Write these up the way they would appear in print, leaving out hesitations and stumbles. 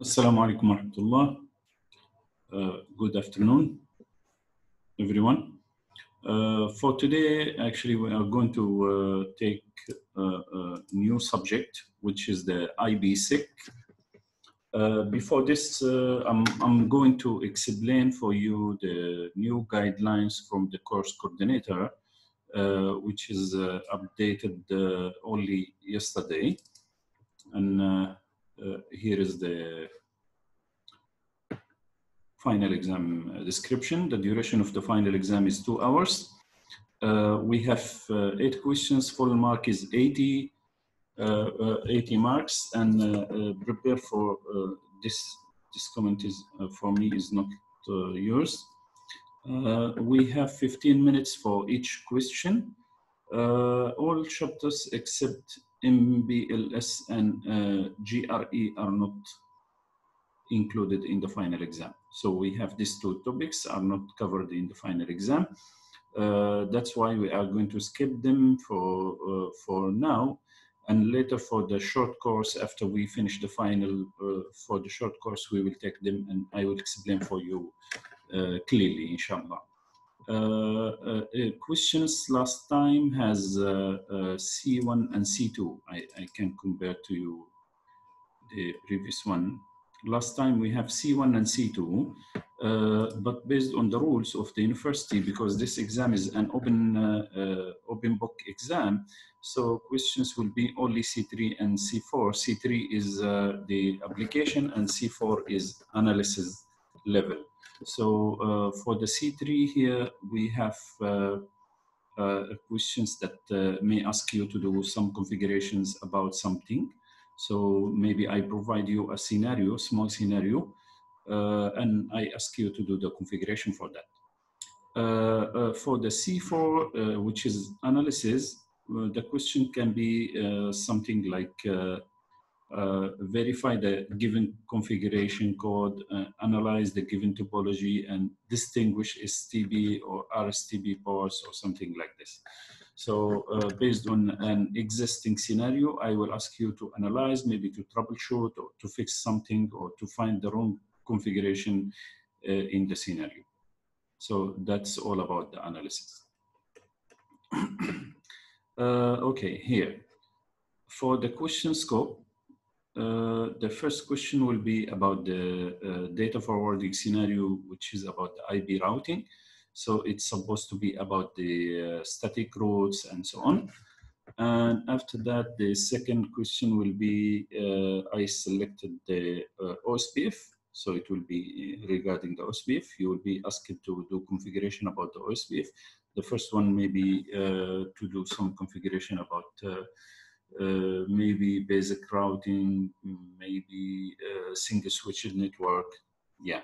Assalamu alaikum wa rahmatullah. Good afternoon, everyone. For today, actually, we are going to take a new subject, which is the IPSec. Before this, I'm going to explain for you the new guidelines from the course coordinator, which is updated only yesterday. And here is the final exam description. The duration of the final exam is 2 hours. We have 8 questions. Full mark is 80 marks, and prepare for this comment is for me is not yours. We have 15 minutes for each question. All chapters except MBLS and GRE are not included in the final exam. So we have these 2 topics are not covered in the final exam. That's why we are going to skip them for now, and later for the short course, after we finish the final, for the short course, we will take them and I will explain for you clearly, inshallah. Questions last time has C1 and C2. I can compare to you the previous one. Last time we have C1 and C2, but based on the rules of the university, because this exam is an open book exam, so questions will be only C3 and C4. C3 is the application and C4 is analysis level. So for the C3 here, we have questions that may ask you to do some configurations about something. So maybe I provide you a scenario, small scenario, and I ask you to do the configuration for that. For the C4, which is analysis, the question can be something like verify the given configuration code, analyze the given topology, and distinguish STB or RSTB ports or something like this. So based on an existing scenario, I will ask you to analyze, maybe to troubleshoot or to fix something or to find the wrong configuration in the scenario. So that's all about the analysis. Okay, here. For the question scope, the first question will be about the data forwarding scenario, which is about the IP routing. So it's supposed to be about the static routes and so on. And after that, the second question will be, I selected the OSPF. So it will be regarding the OSPF. You will be asked to do configuration about the OSPF. The first one may be to do some configuration about maybe basic routing, maybe single switched network. Yeah.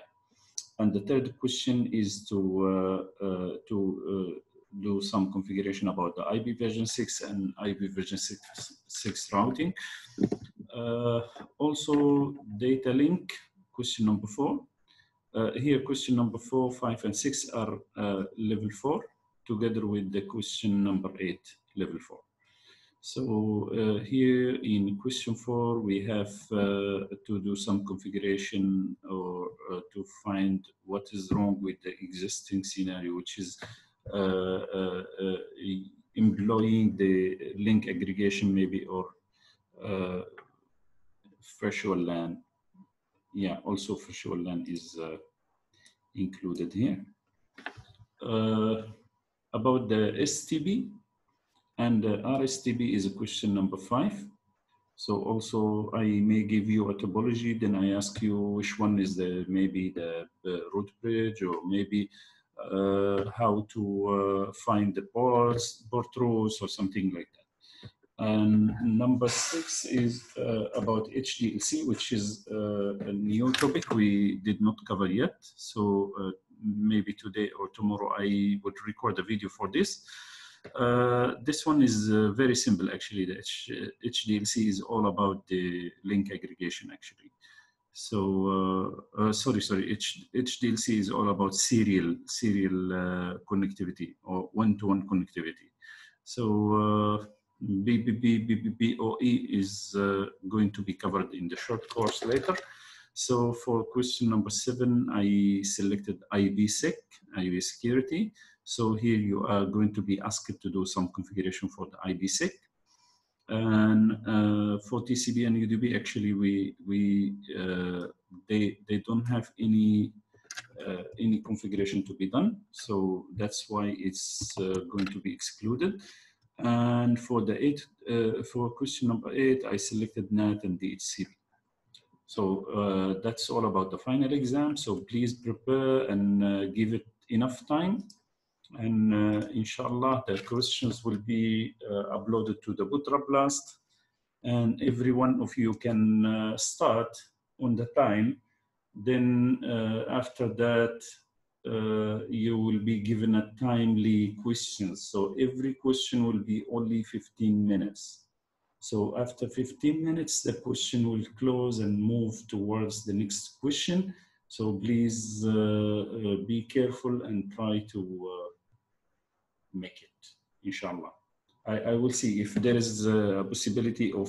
And the third question is to do some configuration about the IP version 6 and IP version 6 routing. Also data link, question number 4. Here question number 4, 5, and 6 are level 4, together with the question number 8, level 4. So here in question 4, we have to do some configuration or to find what is wrong with the existing scenario, which is employing the link aggregation maybe, or virtual LAN. Yeah, also virtual LAN is included here. About the STB and RSTB is a question number 5. So also I may give you a topology, then I ask you which one is maybe the root bridge, or maybe how to find the port rows or something like that. And number 6 is about HDLC, which is a new topic we did not cover yet. So maybe today or tomorrow I would record a video for this. This one is very simple, actually. The HDLC is all about the link aggregation, actually. So, HDLC is all about serial connectivity or one-to-one connectivity. So, BOE is going to be covered in the short course later. So for question number 7, I selected IPSec, IP security. So here you are going to be asked to do some configuration for the IPSec. And for TCP and UDP, actually, they don't have any configuration to be done. So that's why it's going to be excluded. And for the for question number 8, I selected NAT and DHCP. So that's all about the final exam. So please prepare and give it enough time. And inshallah, the questions will be uploaded to the Butra Blast. And every one of you can start on the time. Then after that, you will be given a timely question. So every question will be only 15 minutes. So after 15 minutes, the question will close and move towards the next question. So please be careful and try to make it, inshallah. I will see if there is a possibility of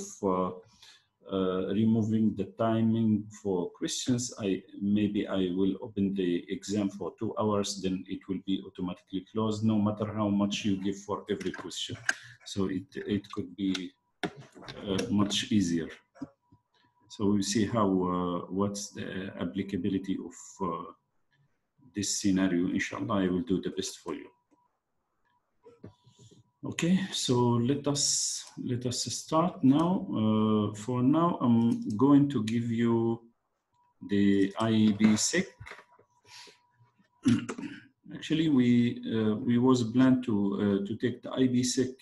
removing the timing for questions. Maybe I will open the exam for 2 hours, then it will be automatically closed, no matter how much you give for every question. So it could be much easier. So we'll see how what's the applicability of this scenario. Inshallah, I will do the best for you. Okay, so let us start now. For now, I'm going to give you the IPSec. Actually, we was planned to take the IPSec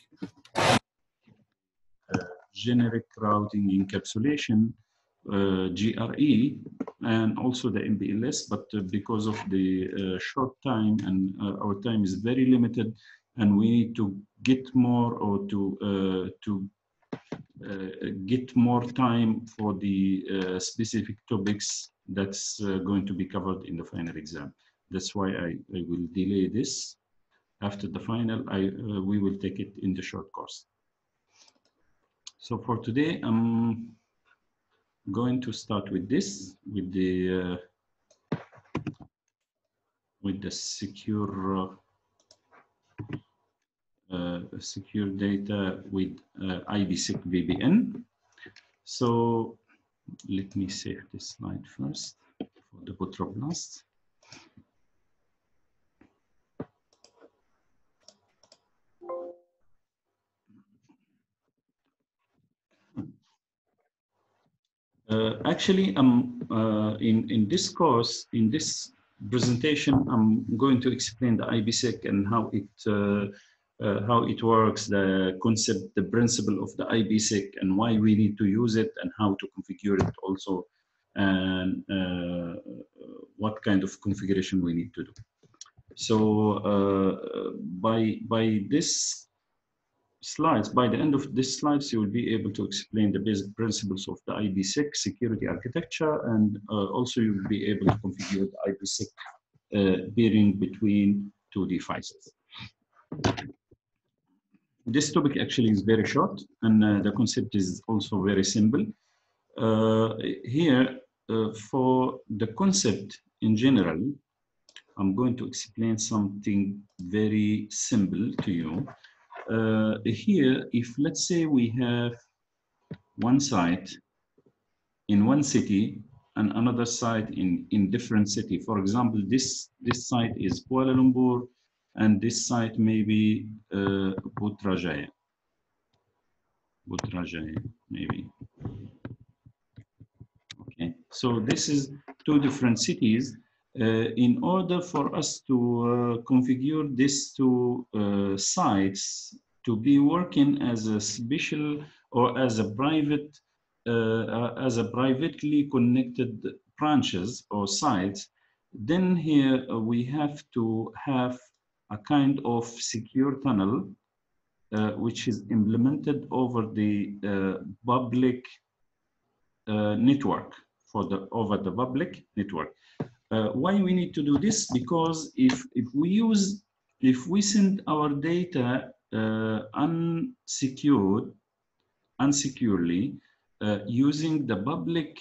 generic routing encapsulation, GRE, and also the MPLS, but because of the short time and our time is very limited, and we need to get more or to get more time for the specific topics that's going to be covered in the final exam. That's why I will delay this. After the final, we will take it in the short course. So for today, I'm going to start with this, with the secure secure data with IPSec VPN. So let me save this slide first for the Butra Blast. Actually, in this course, in this presentation, I'm going to explain the IPSec and how it works, the concept, the principle of the IPSec, and why we need to use it, and how to configure it also, and what kind of configuration we need to do. So by this slides, by the end of this slides, you will be able to explain the basic principles of the IPSec security architecture, and also you will be able to configure the IPSec peering between two devices. This topic actually is very short, and the concept is also very simple. Here, for the concept in general, I'm going to explain something very simple to you. Here, if let's say we have one site in one city and another site in different city. For example, this site is Kuala Lumpur, and this site may be Putrajaya, maybe. Okay, so this is two different cities. In order for us to configure these two sites to be working as a special or as a private, as a privately connected branches or sites, then here we have to have a kind of secure tunnel which is implemented over the public network, over the public network. Why we need to do this? Because if we send our data unsecurely using the public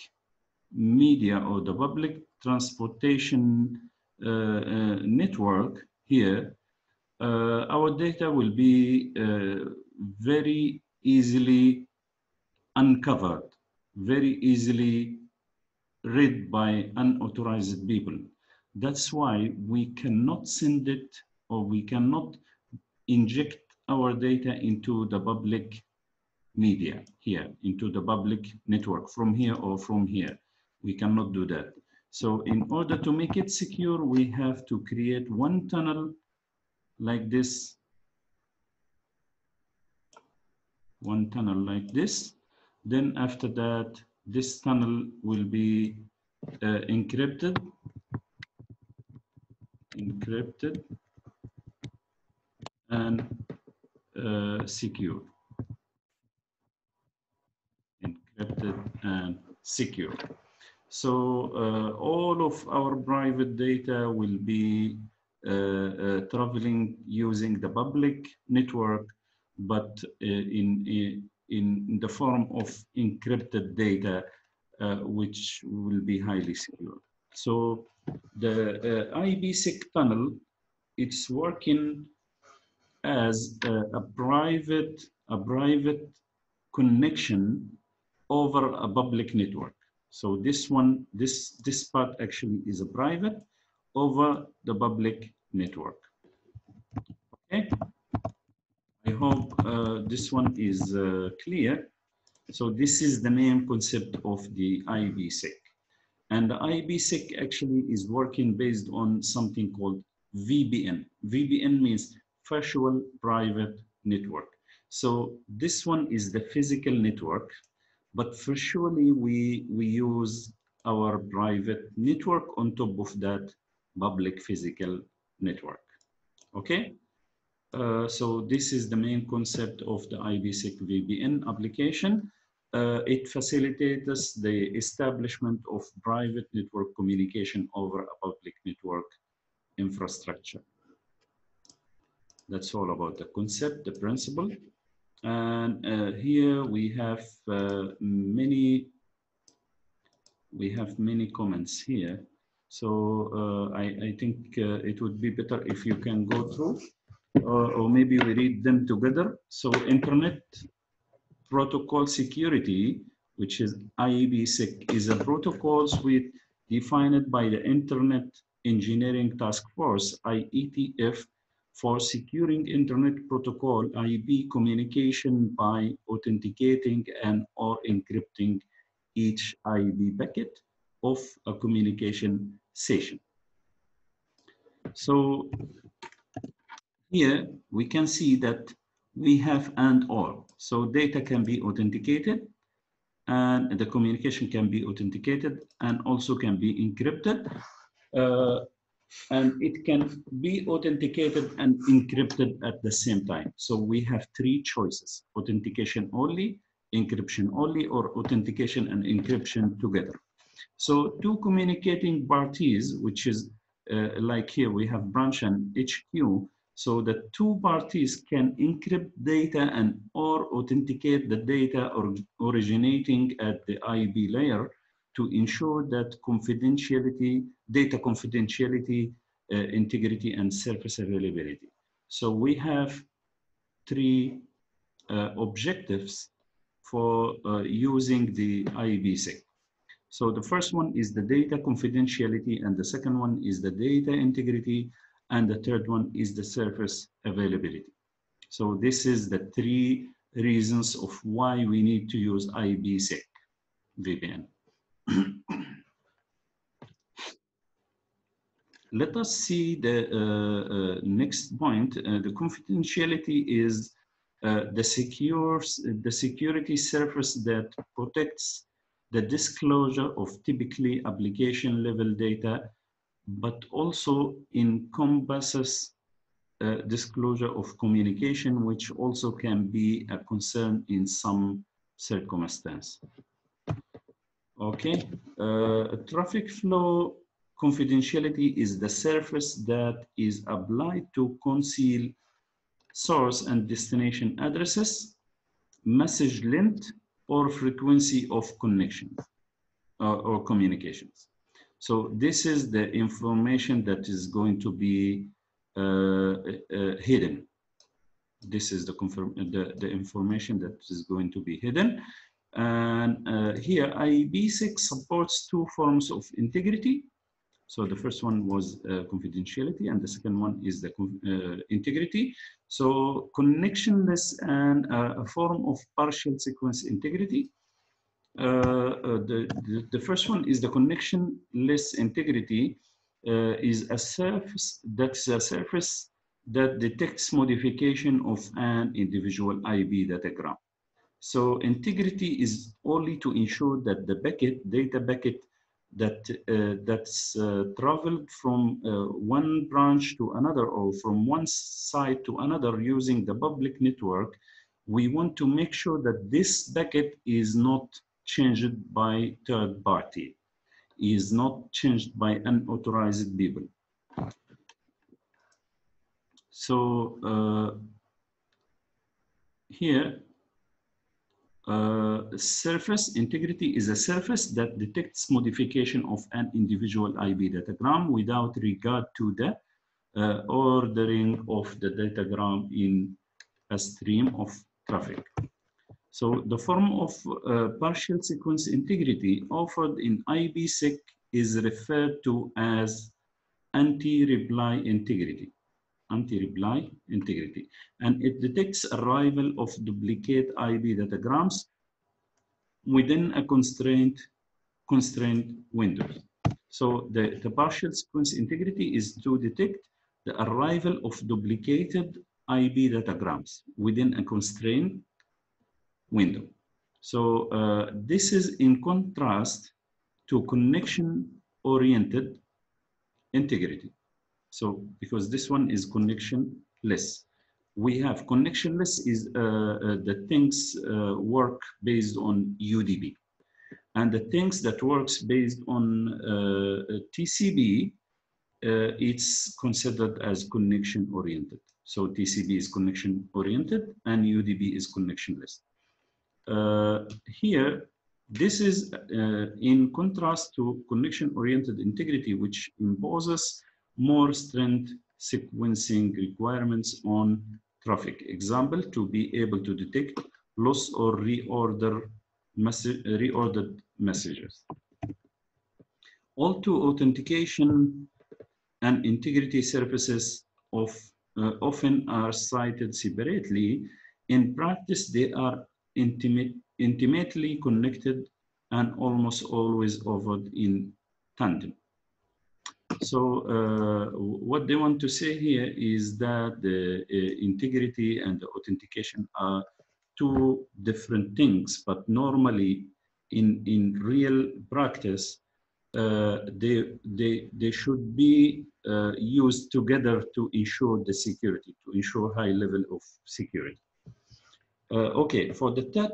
media or the public transportation network here, our data will be very easily uncovered, very easily read by unauthorized people. That's why we cannot send it, or we cannot inject our data into the public media here, into the public network from here or from here. We cannot do that. So in order to make it secure, we have to create one tunnel like this, one tunnel like this. Then after that, this tunnel will be encrypted and secure. Encrypted and secure. So all of our private data will be traveling using the public network, but in the form of encrypted data, which will be highly secure. So the IPSec tunnel, it's working as a private connection over a public network. So this one, this part actually is a private over the public network. Okay, I hope this one is clear. So this is the main concept of the IPSec. And the IPSec actually is working based on something called VPN. VPN means virtual private network. So this one is the physical network, but virtually we use our private network on top of that public physical network. Okay? So this is the main concept of the IPSec VPN application. It facilitates the establishment of private network communication over a public network infrastructure. That's all about the concept, the principle. And here we have many comments here. So I think it would be better if you can go through, or maybe we read them together. So Internet Protocol Security, which is IPSec, is a protocol suite defined by the Internet Engineering Task Force, IETF, for securing Internet Protocol IP communication by authenticating and or encrypting each IP packet of a communication session. So here we can see that we have and or. So data can be authenticated and the communication can be authenticated and also can be encrypted. And it can be authenticated and encrypted at the same time. So we have three choices: authentication only, encryption only, or authentication and encryption together. So two communicating parties, which is like here we have branch and HQ. So the two parties can encrypt data and or authenticate the data originating at the IP layer to ensure that confidentiality, data confidentiality, integrity, and service availability. So we have three objectives for using the IPSec. So the first one is the data confidentiality, and the second one is the data integrity, and the third one is the service availability. So this is the three reasons of why we need to use IPSec VPN. Let us see the next point. The confidentiality is the security service that protects the disclosure of typically application level data, but also encompasses disclosure of communication, which also can be a concern in some circumstances. Okay, traffic flow confidentiality is the service that is applied to conceal source and destination addresses, message length, or frequency of connection. or communications. So this is the information that is going to be hidden. This is the information that is going to be hidden. And here IPSec supports two forms of integrity. So the first one was confidentiality, and the second one is the integrity. So connectionless and a form of partial sequence integrity. The first one is the connectionless integrity, is a surface that detects modification of an individual IP datagram. So integrity is only to ensure that the data packet that's traveled from one branch to another or from one site to another using the public network, we want to make sure that this packet is not changed by third party, is not changed by unauthorized people. So here, surface integrity is a surface that detects modification of an individual IP datagram without regard to the ordering of the datagram in a stream of traffic. So the form of partial sequence integrity offered in IPSec is referred to as anti-reply integrity. Anti-reply integrity, and it detects arrival of duplicate IP datagrams within a constrained window. So the partial sequence integrity is to detect the arrival of duplicated IP datagrams within a constrained window. So this is in contrast to connection-oriented integrity. So because this one is connectionless. We have connectionless is the things work based on UDP. And the things that works based on TCP, it's considered as connection-oriented. So TCP is connection-oriented and UDP is connectionless. Here, this is in contrast to connection-oriented integrity, which imposes more stringent sequencing requirements on traffic. Example, to be able to detect loss or reordered messages. All two authentication and integrity services often are cited separately. In practice, they are intimately connected and almost always offered in tandem. So what they want to say here is that the integrity and the authentication are two different things, but normally in real practice, they should be used together to ensure the security, to ensure high level of security. Okay, for the third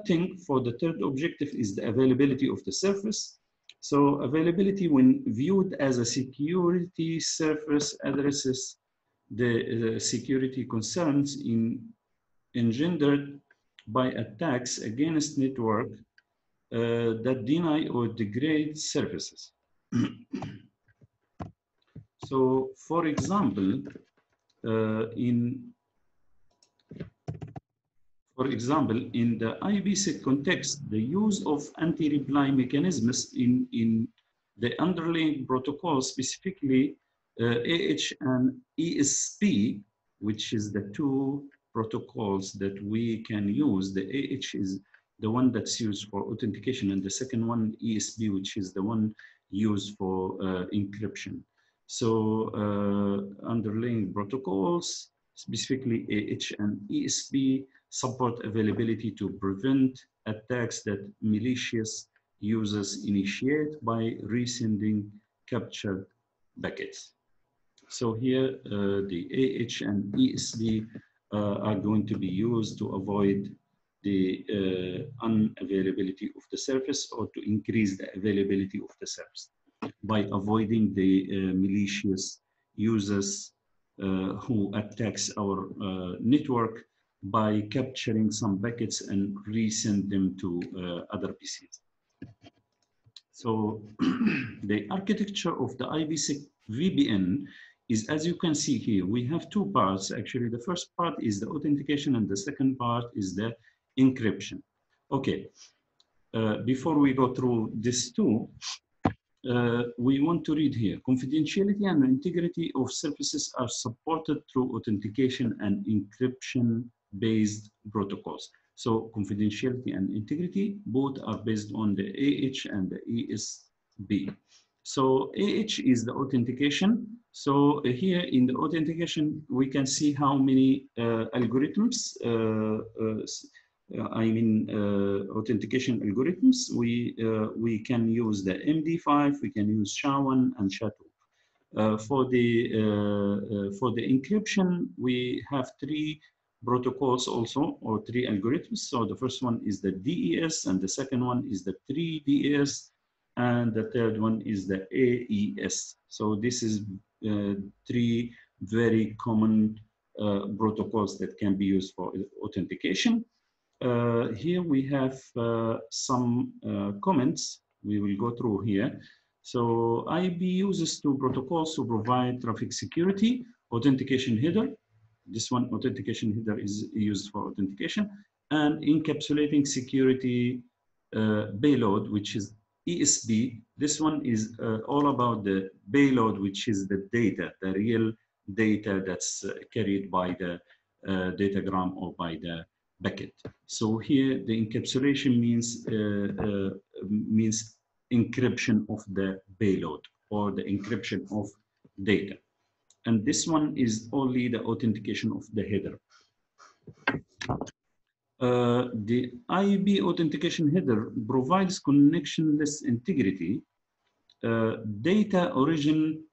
objective is the availability of the surface. So availability, when viewed as a security surface, addresses the security concerns engendered by attacks against network that deny or degrade services. So, for example, in the IPSec context, the use of anti-reply mechanisms in the underlying protocol, specifically AH and ESP, which is the two protocols that we can use. The AH is the one that's used for authentication, and the second one, ESP, which is the one used for encryption. So underlying protocols, specifically AH and ESP, support availability to prevent attacks that malicious users initiate by resending captured packets. So here, the AH and ESP are going to be used to avoid the unavailability of the service or to increase the availability of the service by avoiding the malicious users who attacks our network by capturing some packets and resend them to other PCs. So the architecture of the IPSec VPN is, as you can see here, we have two parts. Actually, the first part is the authentication and the second part is the encryption. Okay, before we go through these two, we want to read here. Confidentiality and integrity of services are supported through authentication and encryption-based protocols. So confidentiality and integrity, both are based on the AH and the ESB. So AH is the authentication. So here in the authentication, we can see how many algorithms, authentication algorithms. We can use the MD5, we can use SHA-1 and SHA-2. For the encryption, we have three protocols also, or three algorithms. So the first one is the DES, and the second one is the 3DES, and the third one is the AES. So this is three very common protocols that can be used for authentication. Here we have some comments we will go through here. So IB uses two protocols to provide traffic security, authentication header. This one, authentication header, is used for authentication, and encapsulating security payload, which is ESP. This one is all about the payload, which is the data, the real data that's carried by the datagram or by the packet. So here the encapsulation means encryption of the payload or the encryption of data. And this one is only the authentication of the header. The IB authentication header provides connectionless integrity, data origin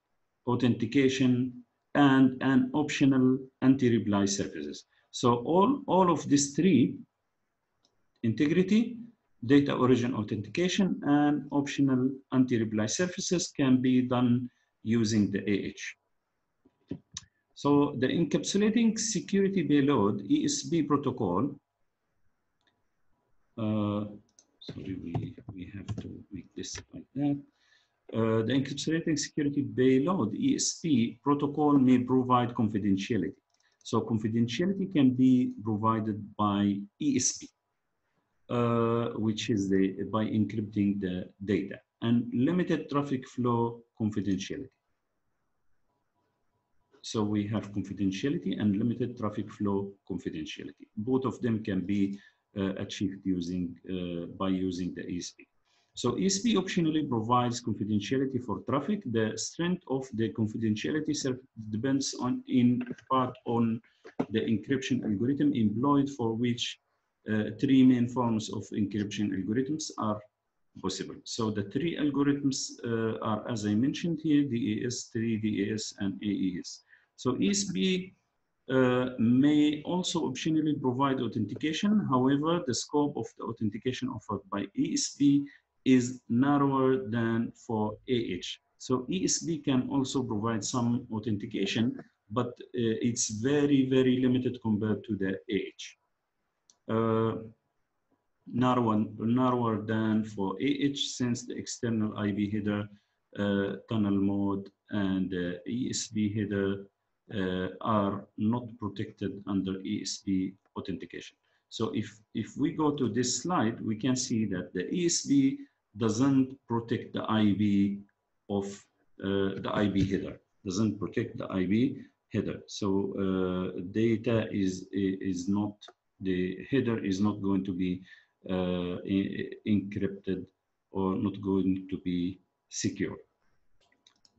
authentication, and an optional anti-reply services. So all of these three, integrity, data origin authentication, and optional anti-reply services, can be done using the AH. So the encapsulating security payload ESP protocol, sorry, we have to make this like that. The encapsulating security payload ESP protocol may provide confidentiality. So confidentiality can be provided by ESP, which is by encrypting the data, and limited traffic flow confidentiality. So we have confidentiality and limited traffic flow confidentiality. Both of them can be achieved by using the ESP. So ESP optionally provides confidentiality for traffic. The strength of the confidentiality depends in part on the encryption algorithm employed, for which three main forms of encryption algorithms are possible. So the three algorithms are, as I mentioned here, DES, 3DES, and AES. So ESP may also optionally provide authentication. However, the scope of the authentication offered by ESP is narrower than for AH. So ESP can also provide some authentication, but it's very, very limited compared to the AH. Narrower than for AH, since the external IB header, tunnel mode, and ESP header are not protected under ESP authentication. So if we go to this slide, we can see that the ESP doesn't protect the IB of the IB header, doesn't protect the IB header. So data is not, the header is not going to be encrypted or not going to be secure.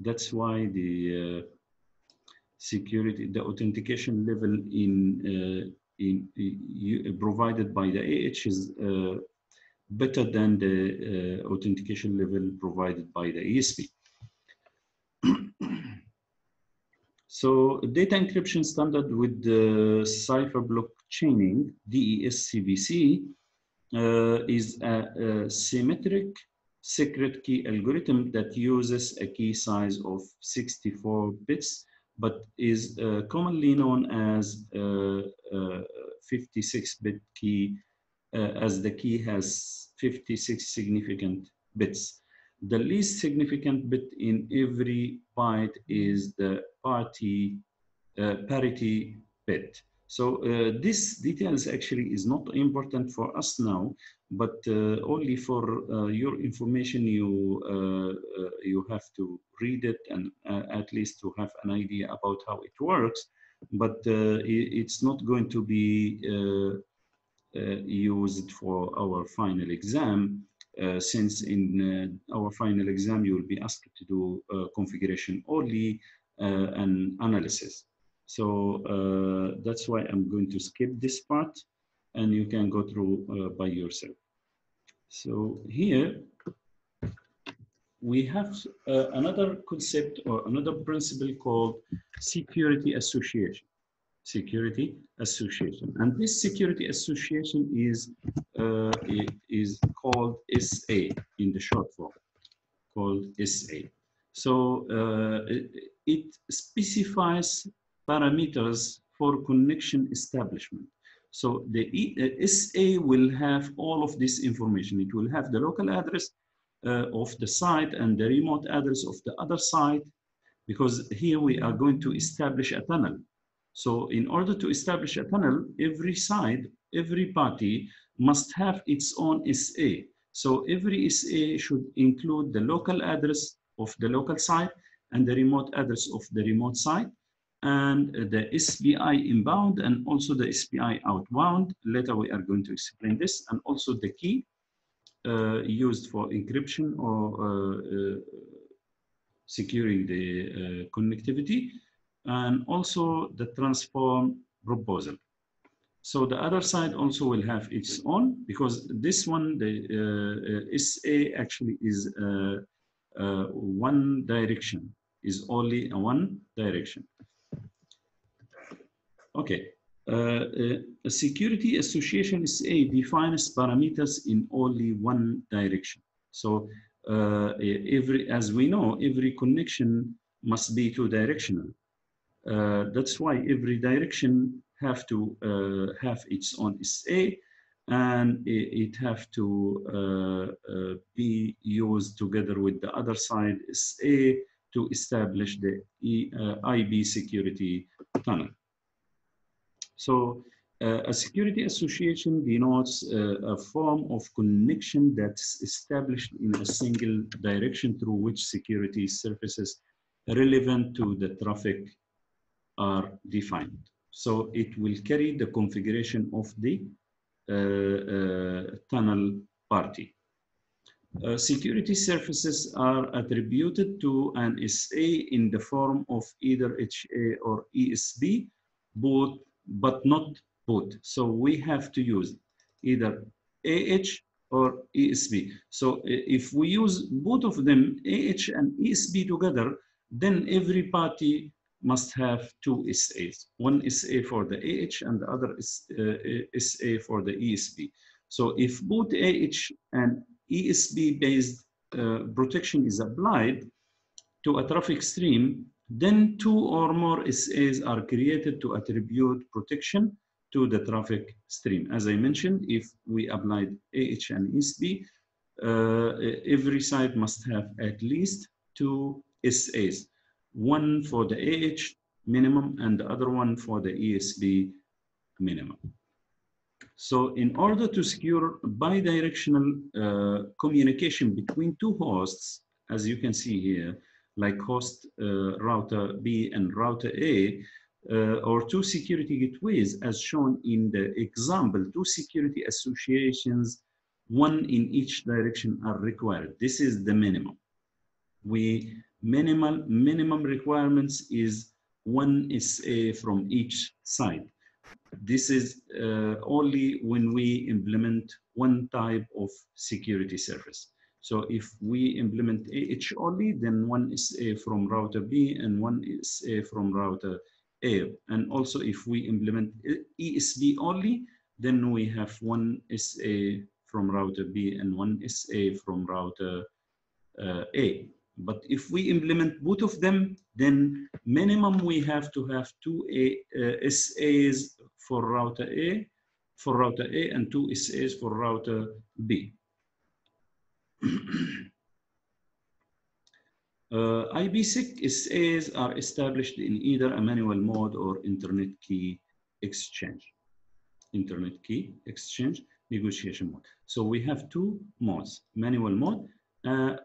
That's why the security, the authentication level provided by the AH is better than the authentication level provided by the ESP. So data encryption standard with the cipher block chaining, DES CBC, is a symmetric secret key algorithm that uses a key size of 64 bits, but is commonly known as 56-bit key, as the key has 56 significant bits. the least significant bit in every byte is the parity bit. So this details actually is not important for us now, but only for your information. You have to read it and at least to have an idea about how it works. But it's not going to be used for our final exam, since in our final exam you will be asked to do configuration only and analysis. So that's why I'm going to skip this part, and you can go through by yourself. So here we have another concept or another principle called security association. Security association, and this security association is called SA in the short form, called SA. So it specifies parameters for connection establishment. So the SA will have all of this information. It will have the local address of the site and the remote address of the other site, because here we are going to establish a tunnel. So in order to establish a tunnel, every side, every party must have its own SA. So every SA should include the local address of the local site and the remote address of the remote site, and the SPI inbound and also the SPI outbound. Later we are going to explain this, and also the key used for encryption or securing the connectivity, and also the transform proposal. So the other side also will have its own, because this one, the SA actually is one direction, is only a one direction. Okay. A security association SA defines parameters in only one direction. So as we know, every connection must be two-directional. That's why every direction have to have its own SA, and it have to be used together with the other side SA to establish the IB security tunnel. So a security association denotes a form of connection that's established in a single direction through which security services relevant to the traffic are defined. So it will carry the configuration of the tunnel party. Security services are attributed to an SA in the form of either HA or ESB, both, but not both. So we have to use either AH or ESB. So if we use both of them, AH and ESB together, then every party must have two SAs. One SA for the AH and the other SA for the ESB. So if both AH and ESB based protection is applied to a traffic stream, then two or more SAs are created to attribute protection to the traffic stream. As I mentioned, if we applied AH and ESB, every site must have at least two SAs, one for the AH minimum and the other one for the ESB minimum. So in order to secure bidirectional communication between two hosts, as you can see here, like host router B and router A, or two security gateways as shown in the example, two security associations, one in each direction are required. This is the minimum. Minimum requirements is one SA from each side. This is only when we implement one type of security service. So if we implement AH only, then one SA from router B and one SA from router A. And also if we implement ESB only, then we have one SA from router B and one SA from router A. But if we implement both of them, then minimum we have to have two SAs for router A, and two SAs for router B. IPSec SAs are established in either a manual mode or internet key exchange. Internet key exchange negotiation mode. So we have two modes, manual mode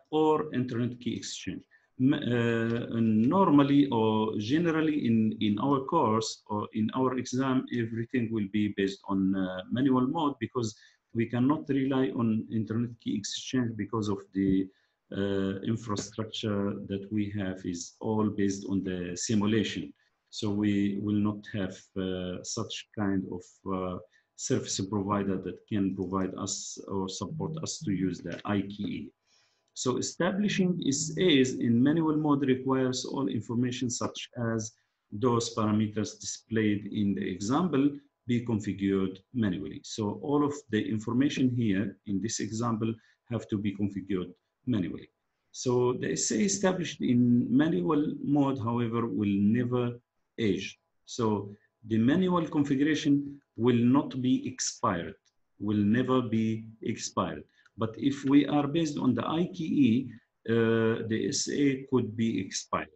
or internet key exchange. Normally or generally in our course or in our exam, everything will be based on manual mode because we cannot rely on internet key exchange because of the infrastructure that we have is all based on the simulation. So we will not have such kind of service provider that can provide us or support us to use the IKE. So establishing SAs in manual mode requires all information such as those parameters displayed in the example be configured manually. So all of the information here in this example have to be configured manually. So the SA established in manual mode, however, will never age. So the manual configuration will not be expired, will never be expired. But if we are based on the IKE, the SA could be expired.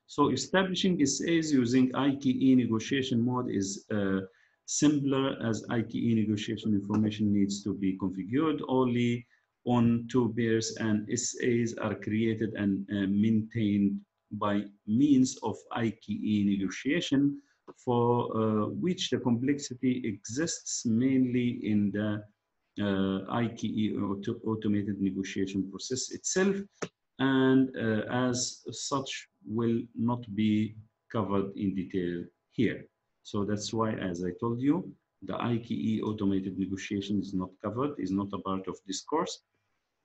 So establishing SAs using IKE negotiation mode is simpler as IKE negotiation information needs to be configured only on two pairs, and SAs are created and maintained by means of IKE negotiation, for which the complexity exists mainly in the IKE automated negotiation process itself, and as such will not be covered in detail here. So that's why, as I told you, the IKE automated negotiation is not covered, is not a part of this course.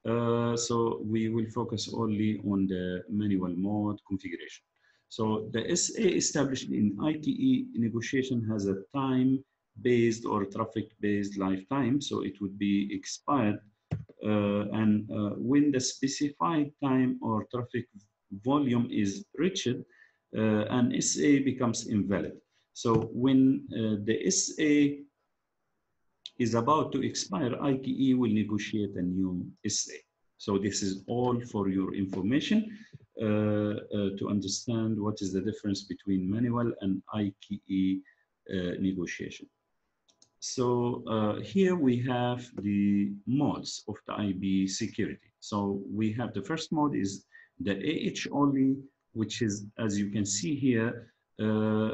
So we will focus only on the manual mode configuration. So the SA established in IKE negotiation has a time-based or traffic-based lifetime, so it would be expired when the specified time or traffic volume is reached, an SA becomes invalid. So when the SA is about to expire, IKE will negotiate a new SA. So this is all for your information to understand what is the difference between manual and IKE negotiation. So here we have the modes of the IB security. So we have the first mode is the AH only, which is, as you can see here,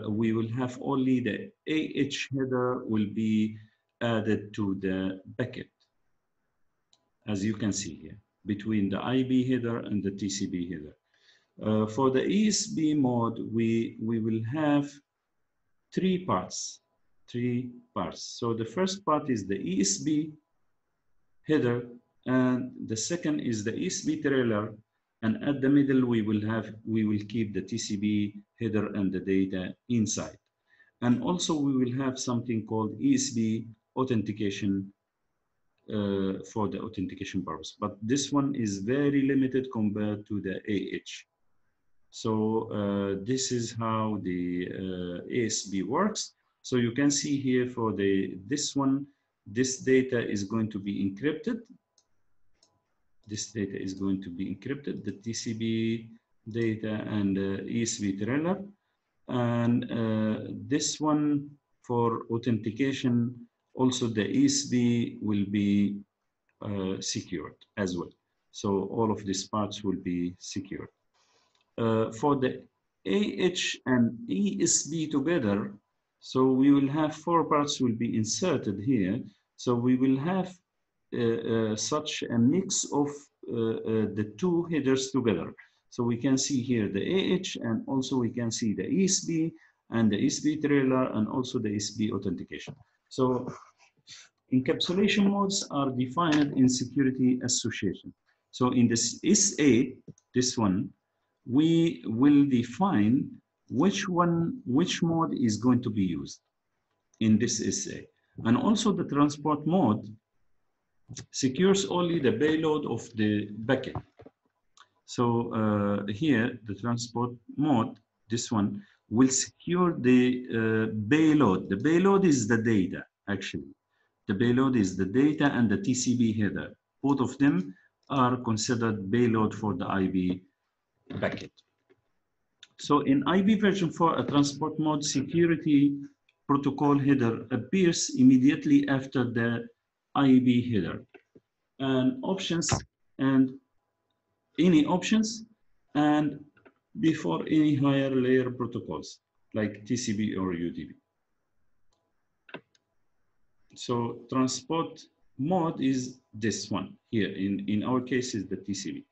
we will have only the AH header will be added to the packet, as you can see here, between the IB header and the TCB header. For the ESB mode, we will have three parts. So the first part is the ESB header, and the second is the ESB trailer, and at the middle we will keep the TCB header and the data inside. And also we will have something called ESB authentication for the authentication purpose, but this one is very limited compared to the AH. So this is how the ASB works. So you can see here for this one, this data is going to be encrypted. This data is going to be encrypted, the TCB data and ESB trailer. And this one for authentication, also the ESB will be secured as well. So all of these parts will be secured. For the AH and ESB together, so we will have four parts will be inserted here. So we will have such a mix of the two headers together. So we can see here the AH, and also we can see the ESB and the ESB trailer, and also the ESB authentication. So encapsulation modes are defined in security association. So in this SA, this one, we will define which mode is going to be used in this SA. And also the transport mode secures only the payload of the packet. So here, the transport mode, this one, will secure the payload. The payload is the data, actually. The payload is the data and the TCB header. Both of them are considered payload for the IB packet. So in IB version 4, a transport mode security protocol header appears immediately after the IB header, and options and any options and before any higher layer protocols like TCP or UDP. So transport mode is this one here. In our case is the TCP.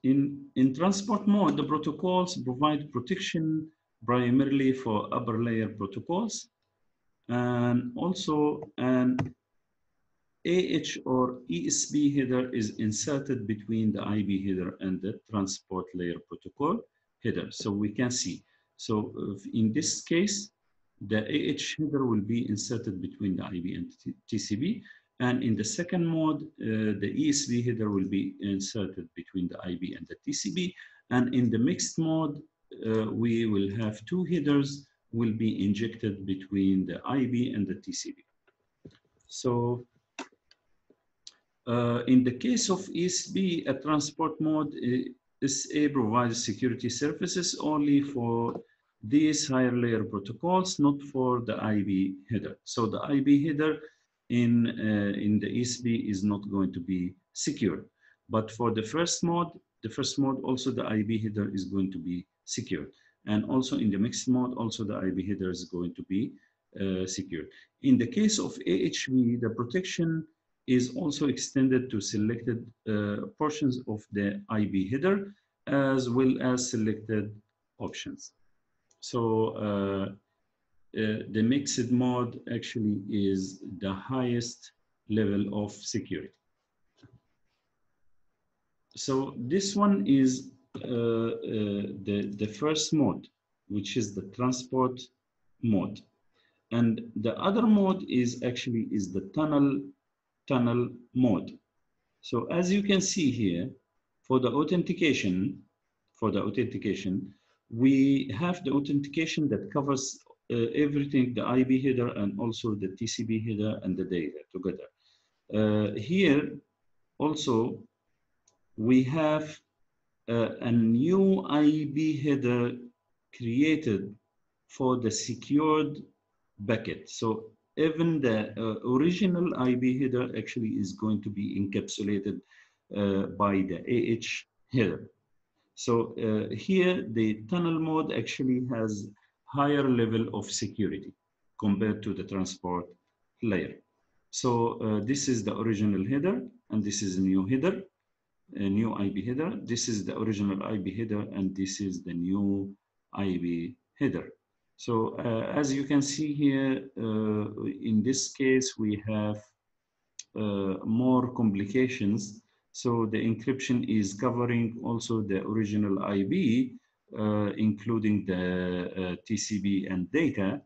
In transport mode, the protocols provide protection primarily for upper layer protocols, and also an AH or ESB header is inserted between the IB header and the transport layer protocol header. So we can see. So in this case, the AH header will be inserted between the IB and TCP. And in the second mode, the ESB header will be inserted between the IB and the TCP. And in the mixed mode, we will have two headers will be injected between the IB and the TCP. So in the case of ESB, a transport mode, SA provides security services only for these higher layer protocols, not for the IB header. So the IB header in the ESB is not going to be secure. But for the first mode also the IB header is going to be secured. And also in the mixed mode, also the IB header is going to be secured. In the case of AHV, the protection is also extended to selected portions of the IB header as well as selected options. So the mixed mode actually is the highest level of security. So this one is the first mode, which is the transport mode. And the other mode is actually the tunnel mode. So as you can see here, for the authentication, we have the authentication that covers everything, the IB header and also the TCP header and the data together. Here also, we have a new IB header created for the secured bucket. So even the original IB header actually is going to be encapsulated by the AH header. So here the tunnel mode actually has higher level of security compared to the transport layer. So this is the original header and this is a new header, a new IB header. This is the original IB header and this is the new IB header. So as you can see here, in this case, we have more complications. So the encryption is covering also the original IB, including the TCP and data.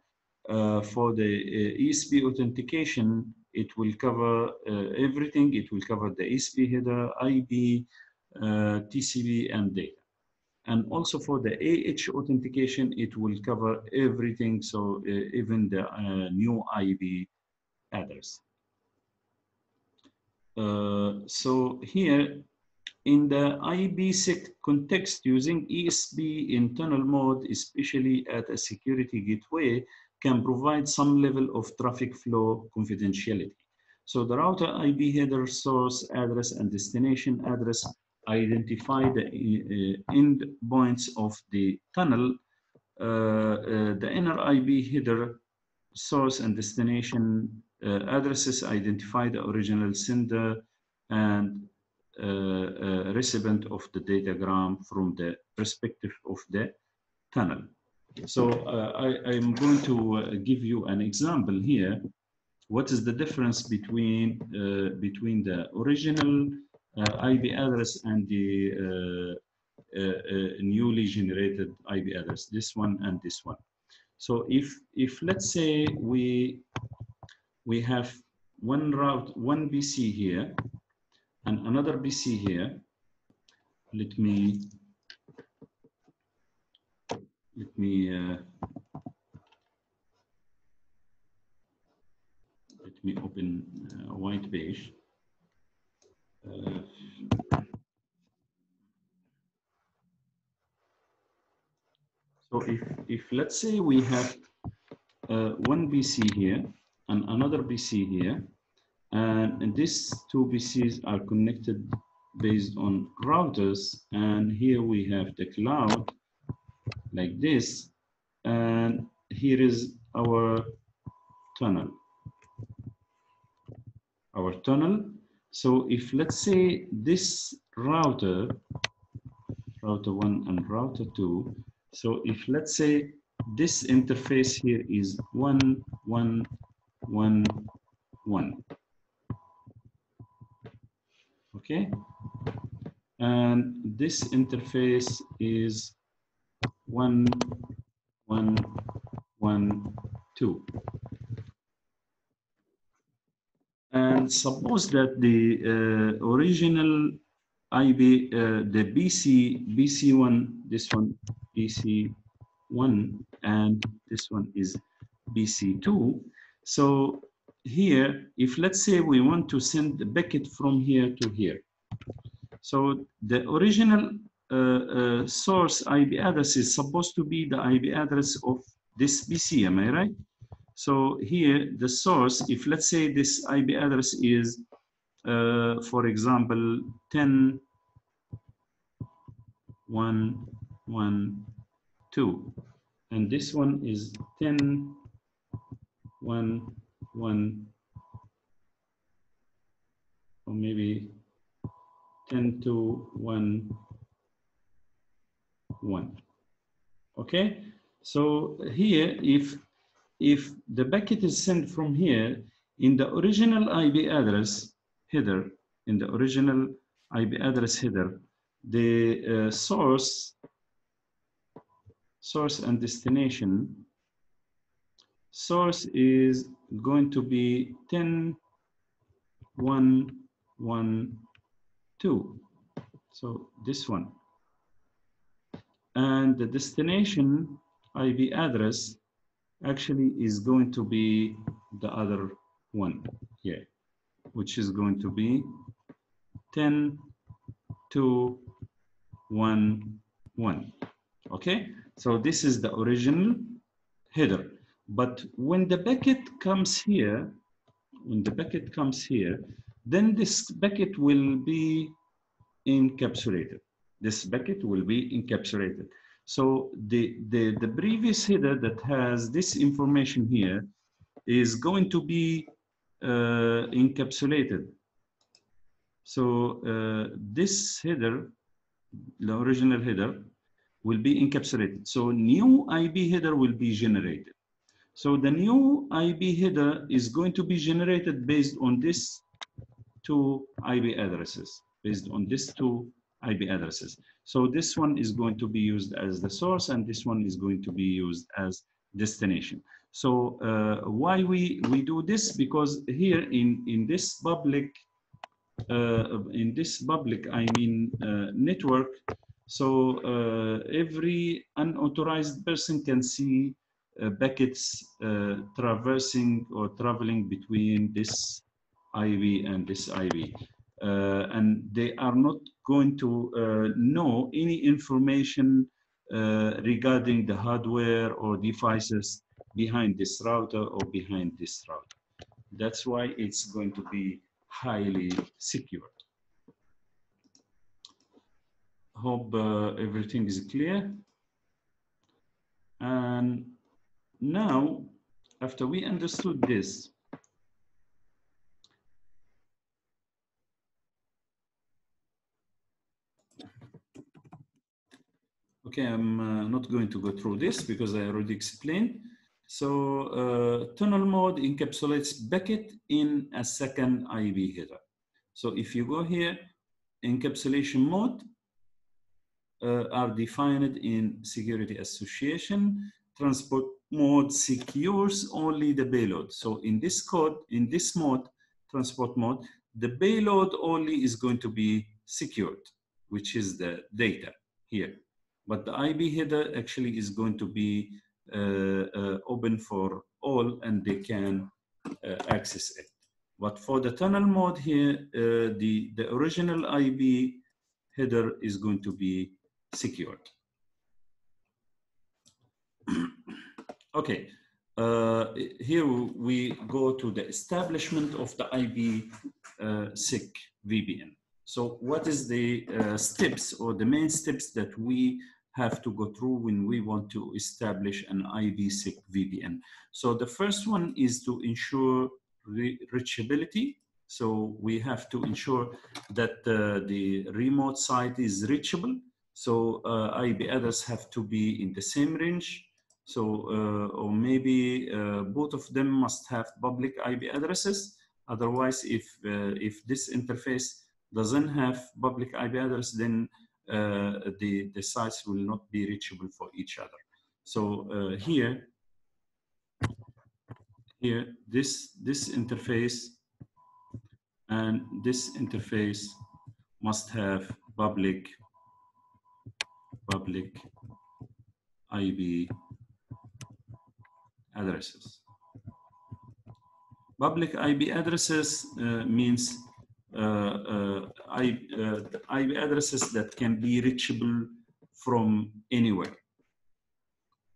For the ESP authentication, it will cover everything. It will cover the ESP header, IB, TCP, and data. And also for the AH authentication, it will cover everything. So even the new IB address. So here in the IPSec context, using ESP in tunnel mode, especially at a security gateway, can provide some level of traffic flow confidentiality. So the router IP header, source address, and destination address identify the end points of the tunnel. The inner IP header, source, and destination addresses identify the original sender and recipient of the datagram from the perspective of the tunnel. So I'm going to give you an example here. What is the difference between the original IP address and the newly generated IP address, this one and this one? So if let's say we have one route, one BC here and another BC here. Let me open a white page. So if let's say we have one PC here and another PC here, and these two PCs are connected based on routers, and here we have the cloud like this, and here is our tunnel. So if let's say this router 1 and router 2, so if let's say this interface here is 1, 1, 1, 1, okay, and this interface is 1, 1, 1, 2. And suppose that the original IB, the BC1, this one BC1, and this one is BC2. So here, if let's say we want to send the packet from here to here, so the original source IB address is supposed to be the IB address of this PC, am I right? So here, the source, if let's say this IB address is, for example, 10, 1, 1, 2, and this one is 10, 1, 1, or maybe 10 to 1, 1. Okay, so here, if the packet is sent from here in the original IB address header, the source and destination, source is going to be 10, 1, 1, 2. So this one. And the destination IB address actually is going to be the other one here, which is going to be 10, 2, 1, 1. Okay, so this is the original header. But when the packet comes here, then this packet will be encapsulated. So the previous header that has this information here is going to be encapsulated. So this header, the original header, will be encapsulated. So new IB header will be generated. So the new IB header is going to be generated based on these two IB addresses. So this one is going to be used as the source, and this one is going to be used as destination. So why we do this? Because here in this public network, so every unauthorized person can see packets traversing or traveling between this IB and this IB. And they are not going to know any information regarding the hardware or devices behind this router or behind this router. That's why it's going to be highly secured. Hope everything is clear. And now, after we understood this, okay, I'm not going to go through this because I already explained. So tunnel mode encapsulates packet in a second IB header. So if you go here, encapsulation mode are defined in security association. Transport mode secures only the payload. So in this code, in this mode, transport mode, the payload only is going to be secured, which is the data here. But the IB header actually is going to be open for all, and they can access it. But for the tunnel mode here, the original IP header is going to be secured. Okay, here we go to the establishment of the IPSec VPN. So what is the steps or the main steps that we have to go through when we want to establish an IPSec VPN? So the first one is to ensure reachability. So we have to ensure that the remote site is reachable. So IP address have to be in the same range. So, or maybe both of them must have public IP addresses. Otherwise, if this interface doesn't have public IP address, then the sites will not be reachable for each other. So here, this interface and this interface must have public IP addresses. Public IP addresses means IP addresses that can be reachable from anywhere,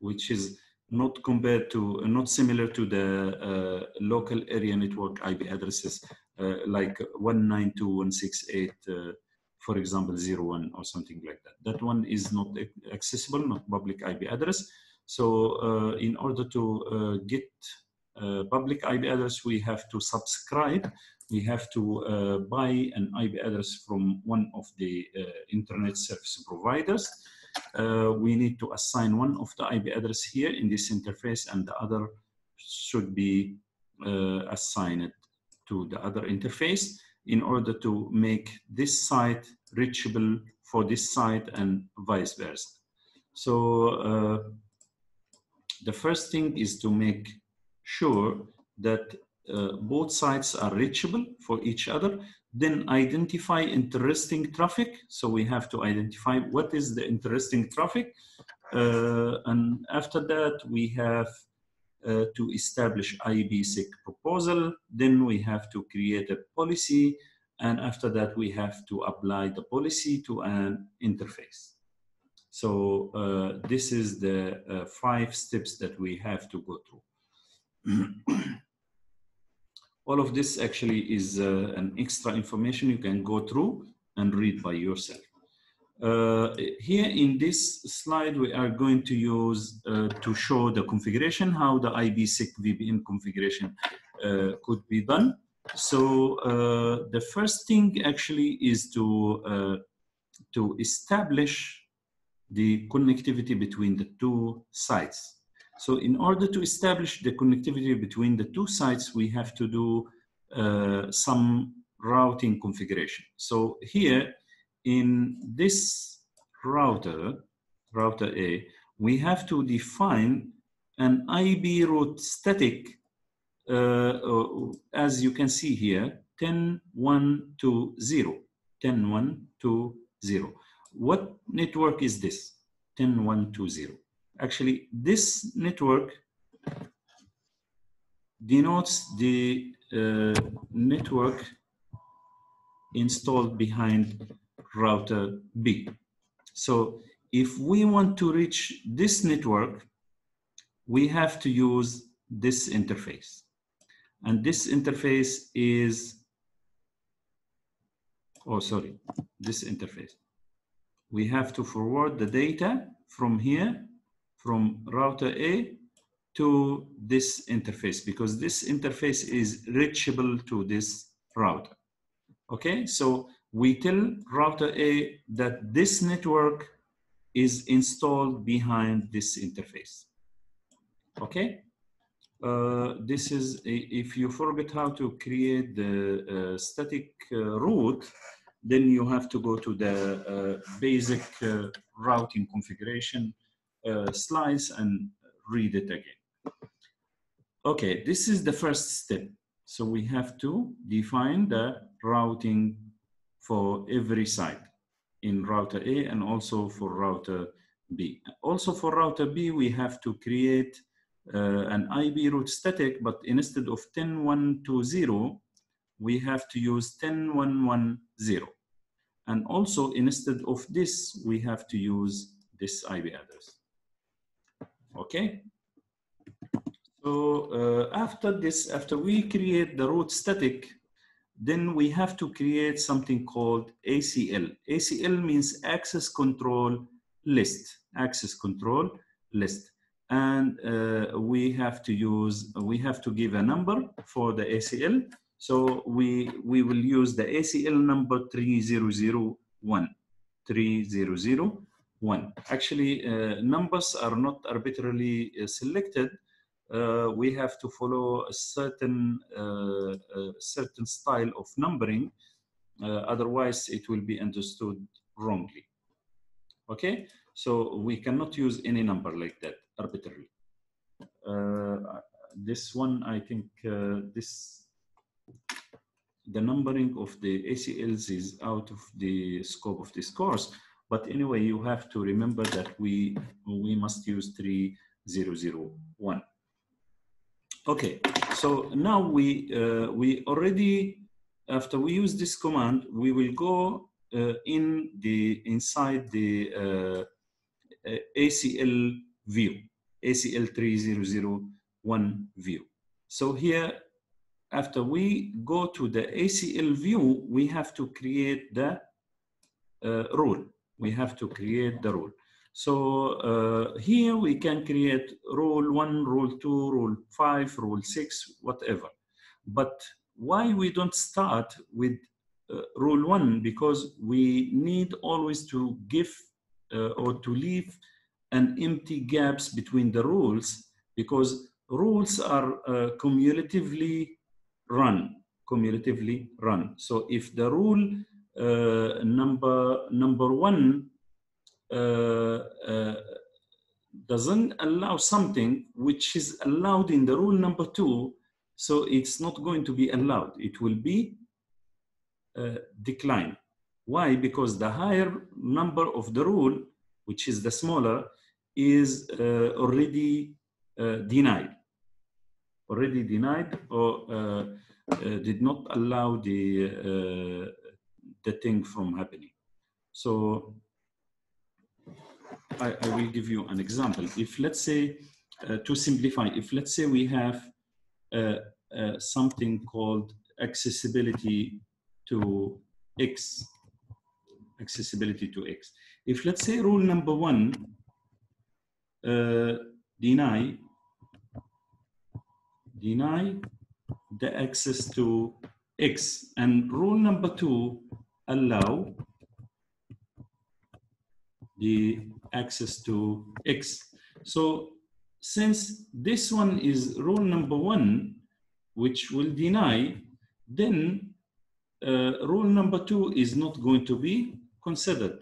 which is not compared to, not similar to the local area network IP addresses like 192.168, for example, 01 or something like that. That one is not accessible, not public IP address. So in order to get public IP address, we have to subscribe. We have to buy an IP address from one of the internet service providers. We need to assign one of the IP address here in this interface, and the other should be assigned to the other interface in order to make this site reachable for this site and vice versa. So the first thing is to make sure that both sites are reachable for each other. Then identify interesting traffic. So we have to identify what is the interesting traffic. And after that, we have to establish IPSec proposal. Then we have to create a policy. And after that, we have to apply the policy to an interface. So this is the 5 steps that we have to go through. All of this actually is an extra information you can go through and read by yourself. Here in this slide, we are going to use to show the configuration, how the IPSec VPN configuration could be done. So the first thing actually is to establish the connectivity between the two sites. So in order to establish the connectivity between the two sites, we have to do some routing configuration. So here in this router A, we have to define an IP route static, as you can see here, 10.1.2.0, 10.1.2.0. What network is this? 10.1.2.0. Actually, this network denotes the network installed behind router B. So if we want to reach this network, we have to use this interface. And this interface is, this interface. We have to forward the data from here, from router A to this interface, because this interface is reachable to this router. Okay, so we tell router A that this network is installed behind this interface. Okay, this is, if you forget how to create the static route, then you have to go to the basic routing configuration slides and read it again. Okay, this is the first step. So we have to define the routing for every site in router A and also for router B. Also for router B, we have to create an IP route static, but instead of 10.1.2.0, we have to use 10.1.1.0. And also, instead of this, we have to use this IP address. Okay? So after this, after we create the root static, then we have to create something called ACL. ACL means access control list, access control list. And we have to give a number for the ACL. So we will use the ACL number 3001. 3001. Actually, numbers are not arbitrarily selected. We have to follow a certain style of numbering. Otherwise, it will be understood wrongly. Okay, so we cannot use any number like that arbitrarily. This one, I think, the numbering of the ACLs is out of the scope of this course. But anyway, you have to remember that we must use 3001. Okay, so now we already, after we use this command, we will go inside the ACL view, ACL 3001 view. So here, after we go to the ACL view, we have to create the rule. We have to create the rule. So here we can create rule 1, rule 2, rule 5, rule 6, whatever. But why we don't start with rule 1? Because we need always to give or to leave an empty gaps between the rules, because rules are cumulatively run. So if the rule number 1 doesn't allow something which is allowed in the rule number 2, so it's not going to be allowed. It will be declined. Why? Because the higher number of the rule, which is the smaller, is already denied. Already denied, or did not allow the thing from happening. So I will give you an example. If, let's say, to simplify, if let's say we have something called accessibility to X, accessibility to X. If, let's say, rule number 1 deny the access to X, and rule number 2 allow the access to X. So since this one is rule number 1, which will deny, then rule number 2 is not going to be considered,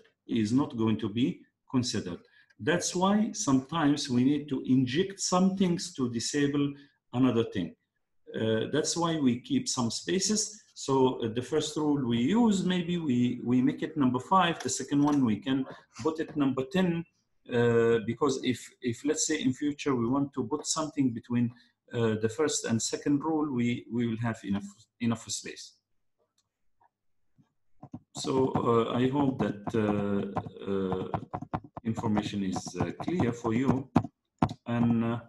That's why sometimes we need to inject some things to disable another thing. That's why we keep some spaces. So the first rule we use, maybe we make it number 5. The second one, we can put it number 10, because if let's say in future we want to put something between the first and second rule, we will have enough space. So I hope that information is clear for you. And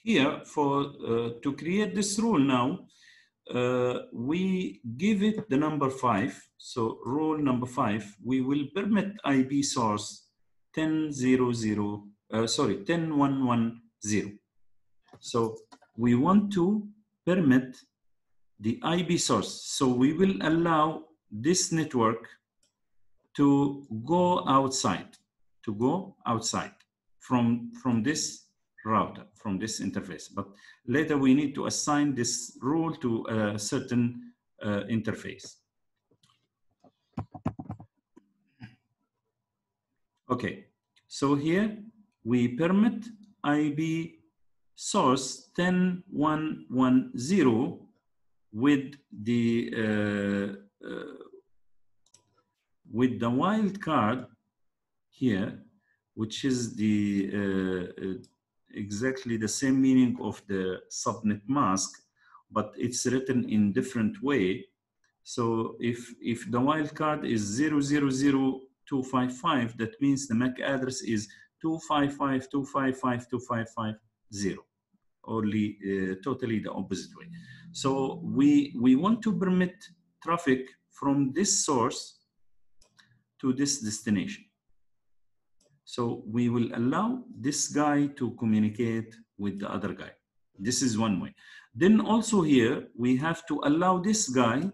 here, to create this rule now, we give it the number 5. So rule number 5, we will permit IP source 10.1.1.0. So we want to permit the IP source. So we will allow this network to go outside, from this router, from this interface. But later we need to assign this rule to a certain interface. Okay, so here we permit IP source 10.1.1.0 with the wildcard here, which is the exactly the same meaning of the subnet mask, but it's written in different way. So if the wildcard is 000,255, that means the MAC address is 255.255.255.0, only totally the opposite way. So we want to permit traffic from this source to this destination. So we will allow this guy to communicate with the other guy. This is one way. Then also here, we have to allow this guy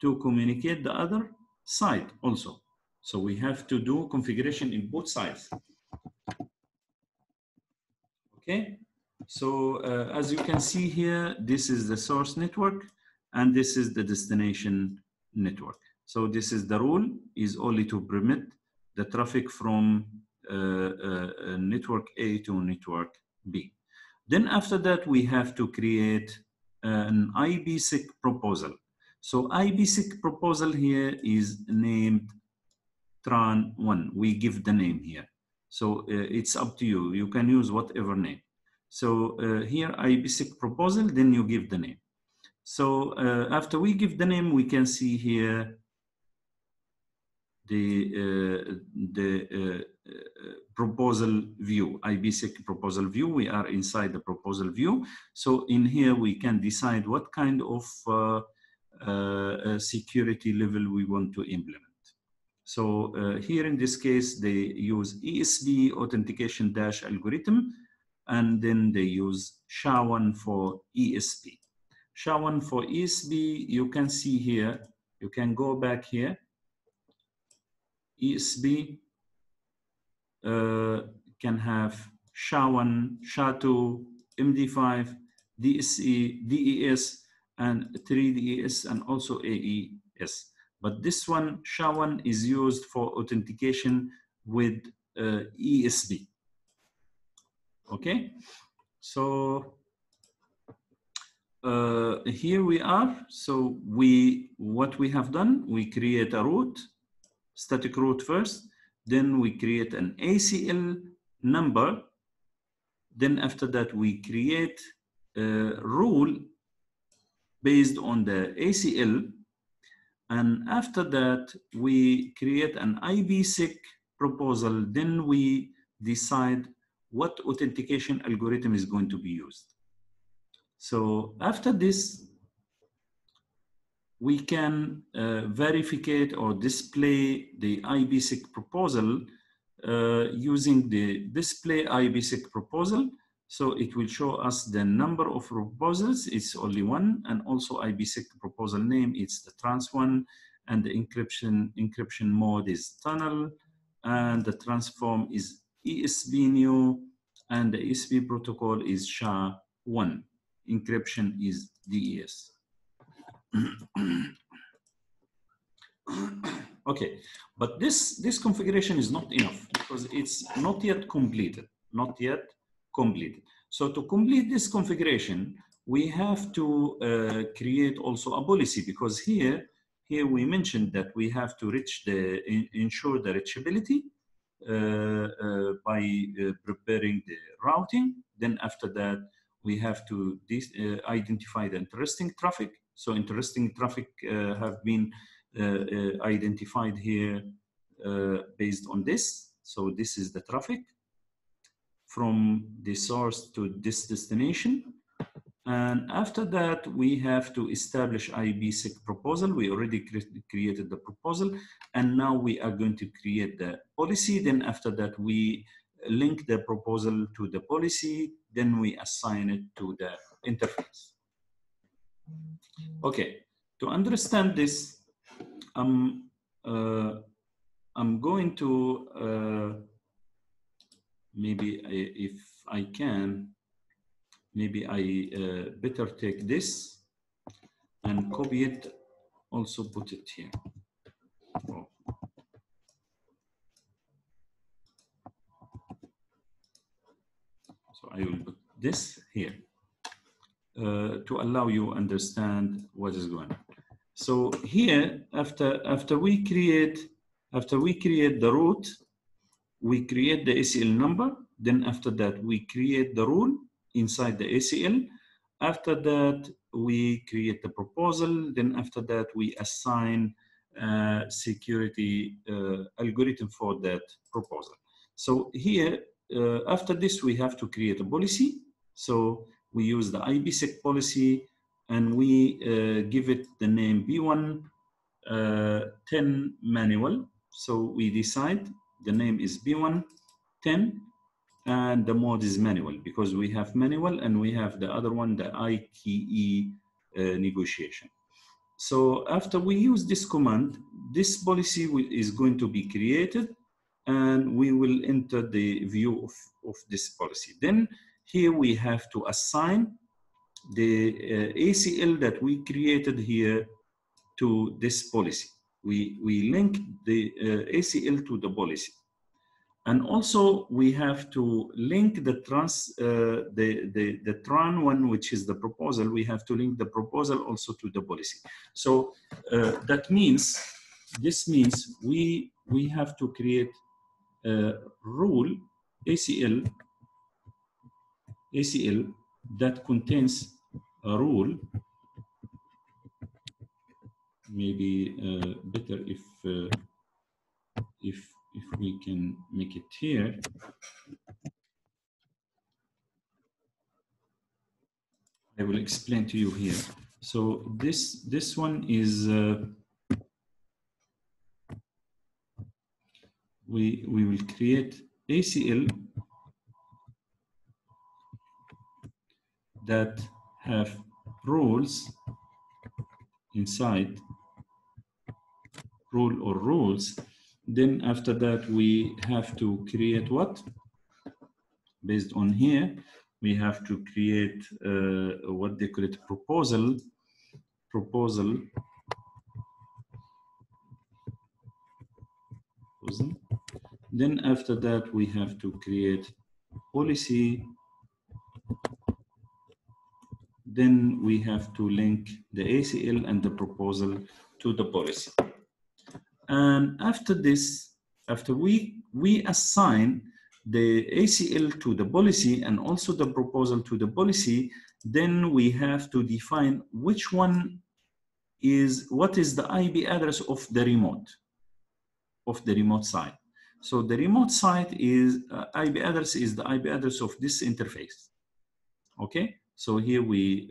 to communicate the other side also. So we have to do configuration in both sides. Okay, so as you can see here, this is the source network and this is the destination network. So this is the rule, is only to permit the traffic from network A to network B. Then after that, we have to create an IPSec proposal. So IPSec proposal here is named Tran1. We give the name here. So it's up to you. You can use whatever name. So here IPSec proposal, then you give the name. So after we give the name, we can see here the proposal view, IPSec proposal view. We are inside the proposal view. So in here, we can decide what kind of security level we want to implement. So here in this case, they use ESB authentication dash algorithm, and then they use SHA-1 for ESB. SHA-1 for ESB, you can see here, you can go back here. ESB can have SHA-1, SHA-2, MD5, DSE, DES, and 3DES, and also AES. But this one, SHA-1, is used for authentication with ESB. Okay, so here we are. So what we have done, we create a route, static route first, then we create an ACL number. Then after that, we create a rule based on the ACL. And after that, we create an IPSec proposal. Then we decide what authentication algorithm is going to be used. So after this, we can verify or display the IPSec proposal using the display IPSec proposal. So it will show us the number of proposals. It's only one, and also IPSec proposal name. It's the trans1, and the encryption mode is tunnel, and the transform is ESB new, and the ESB protocol is SHA-1. Encryption is DES. Okay, but this configuration is not enough because it's not yet completed. So to complete this configuration, we have to create also a policy, because here we mentioned that we have to ensure the reachability by preparing the routing. Then after that, we have to identify the interesting traffic. So interesting traffic have been identified here based on this. So this is the traffic from the source to this destination. And after that, we have to establish IPSec proposal. We already created the proposal, and now we are going to create the policy. Then after that, we link the proposal to the policy. Then we assign it to the interface. Okay, to understand this, I'm going to maybe if I can, maybe I better take this and copy it, also put it here. Oh. So I will put this here to allow you understand what is going on. So here, after we create the route, we create the ACL number. Then after that, we create the rule inside the ACL. After that, we create the proposal. Then after that, we assign security algorithm for that proposal. So here, after this, we have to create a policy. So we use the IPSec policy, and we give it the name B1 10 manual. So we decide the name is B1 10, and the mode is manual, because we have manual and we have the other one, the ITE negotiation. So after we use this command, this policy is going to be created, and we will enter the view of this policy. Then here we have to assign the ACL that we created here to this policy. We link the ACL to the policy. And also we have to link the TRAN one, which is the proposal. We have to link the proposal also to the policy. So that means, this means we have to create a rule ACL that contains a rule. Maybe better if we can make it here. I will explain to you here. So this one is we will create ACL that have rules inside, rule or rules. Then after that, we have to create what? Based on here, we have to create what they call it, proposal. Then after that, we have to create policy. Then we have to link the ACL and the proposal to the policy. And after this, after we assign the ACL to the policy and also the proposal to the policy, then we have to define which one is, what is the IP address of the remote site. So the remote site is IP address is the IP address of this interface. Okay, so here we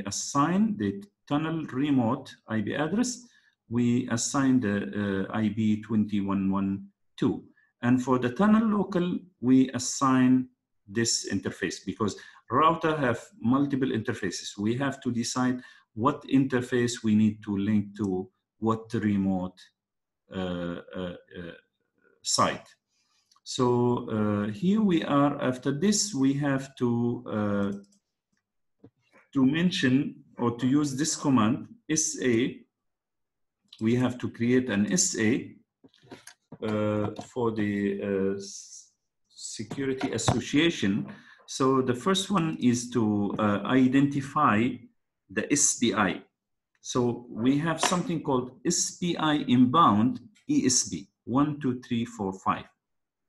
assign the tunnel remote IP address. We assign the IP 2112, and for the tunnel local we assign this interface, because router have multiple interfaces. We have to decide what interface we need to link to what remote site. So here we are. After this, we have to mention or to use this command SA. We have to create an SA for the security association. So the first one is to identify the SPI. So we have something called SPI inbound ESB 1, 2, 3, 4, 5.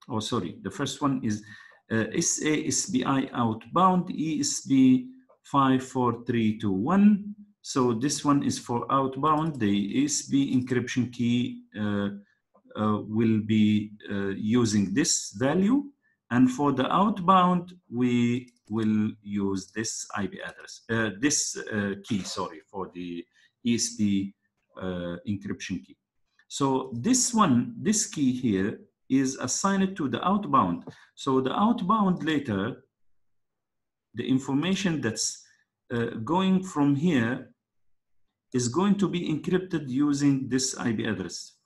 Oh, sorry. The first one is SPI outbound ESB 54321. So this one is for outbound. The ESB encryption key will be using this value. And for the outbound, we will use this IP address, this key, sorry, for the ESB encryption key. So this one, this key here is assigned to the outbound. So the outbound later, the information that's going from here is going to be encrypted using this IP address,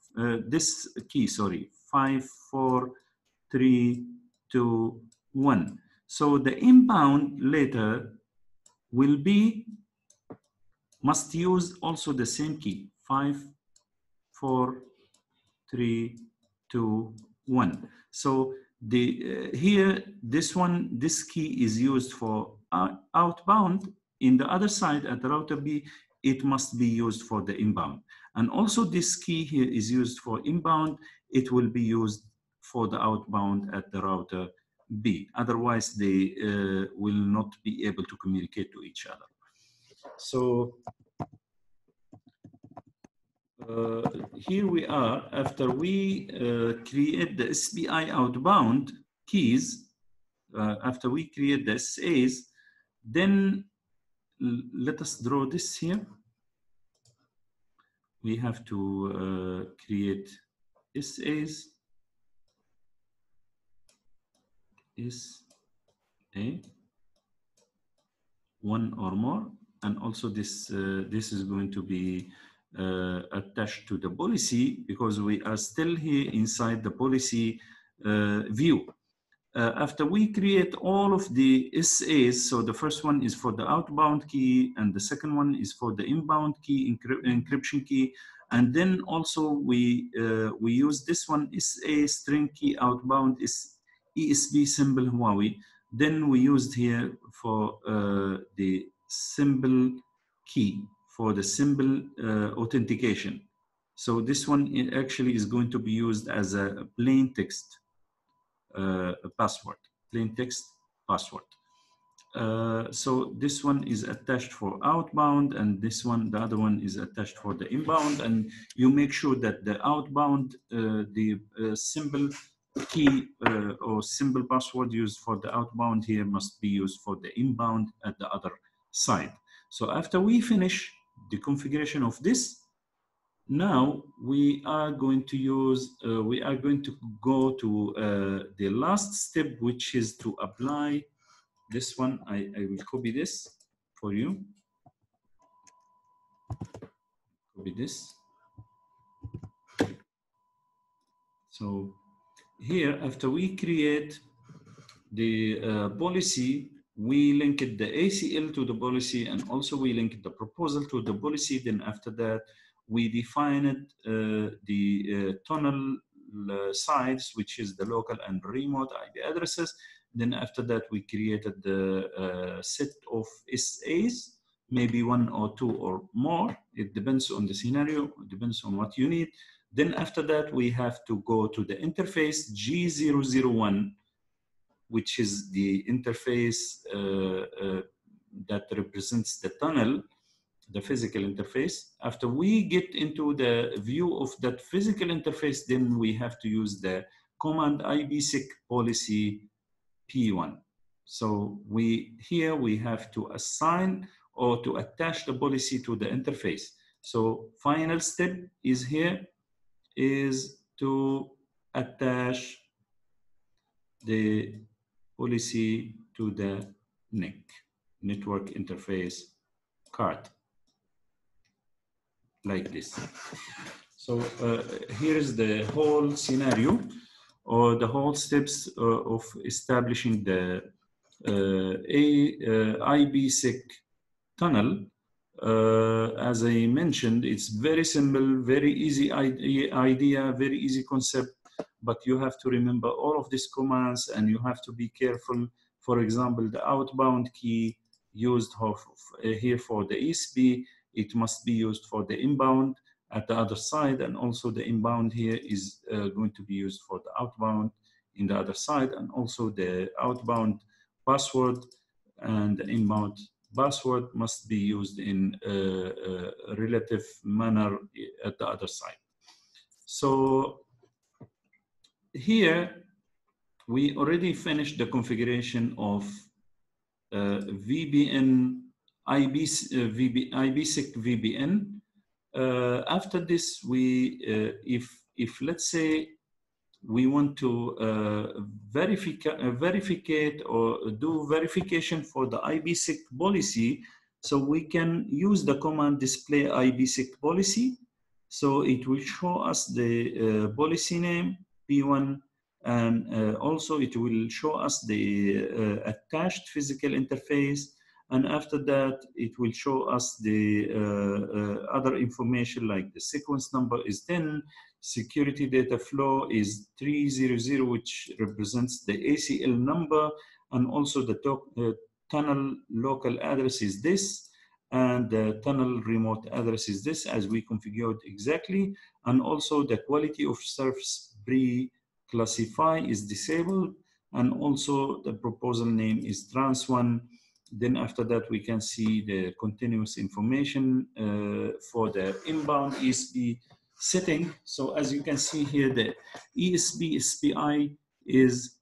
this key, sorry, 54321. So the inbound later will be, must use also the same key, 54321. So the here, this one, this key is used for outbound. In the other side at the router B, it must be used for the inbound. And also this key here is used for inbound. It will be used for the outbound at the router B. Otherwise, they will not be able to communicate to each other. So here we are, after we create the SPI outbound keys, after we create the SAs, then let us draw this here. We have to create SAs, SA, one or more, and also this this is going to be attached to the policy, because we are still here inside the policy view. After we create all of the SAs, so the first one is for the outbound key, and the second one is for the inbound key, encryption key, and then also we use this one, SA string key outbound is ESB symbol Huawei. Then we used here for the symbol key, for the symbol authentication. So this one actually is going to be used as a plain text password, plain text password. So this one is attached for outbound, and this one, the other one is attached for the inbound. And you make sure that the outbound, the symbol key or symbol password used for the outbound here must be used for the inbound at the other side. So after we finish the configuration of this, now we are going to use, we are going to go to the last step, which is to apply this one. I will copy this for you. Copy this. So here, after we create the policy, we link it the ACL to the policy, and also we link the proposal to the policy. Then after that, we defined the tunnel sites, which is the local and remote IP addresses. Then after that, we created the set of SAs, maybe one or two or more. It depends on the scenario, it depends on what you need. Then after that, we have to go to the interface G001, which is the interface that represents the tunnel, the physical interface. After we get into the view of that physical interface, then we have to use the command IPSec policy P1. So here we have to assign or to attach the policy to the interface. So final step is here is to attach the policy to the NIC, network interface card, like this. So here is the whole scenario, or the whole steps of establishing the IPSec tunnel. As I mentioned, it's very simple, very easy idea, very easy concept, but you have to remember all of these commands, and you have to be careful. For example, the outbound key used here for the ESB, it must be used for the inbound at the other side, and also the inbound here is going to be used for the outbound in the other side, and also the outbound password and the inbound password must be used in a relative manner at the other side. So here we already finished the configuration of VPN, IPSec VPN. After this, we if let's say we want to verificate or do verification for the IPSec policy, so we can use the command display IPSec policy. So it will show us the policy name P1, and also it will show us the attached physical interface. And after that, it will show us the other information, like the sequence number is 10, security data flow is 300, which represents the ACL number, and also the tunnel local address is this, and the tunnel remote address is this, as we configured exactly. And also the quality of service pre-classify is disabled, and also the proposal name is trans1, Then after that, we can see the continuous information for the inbound ESP setting. So as you can see here, the ESP SPI is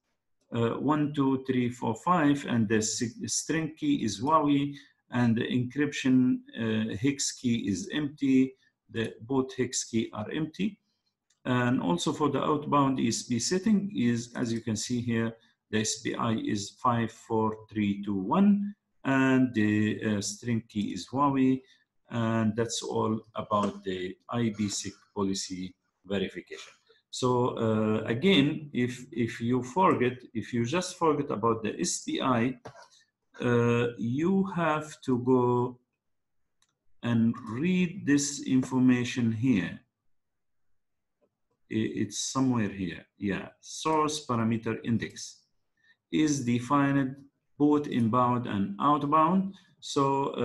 1, 2, 3, 4, 5, and the string key is Huawei, and the encryption hex key is empty. Both hex key are empty. And also for the outbound ESP setting is, as you can see here, the SPI is 54321, and the string key is Huawei. And that's all about the IPSec policy verification. So again, if you just forget about the SPI, you have to go and read this information here. It's somewhere here. Yeah, source parameter index is defined both inbound and outbound. So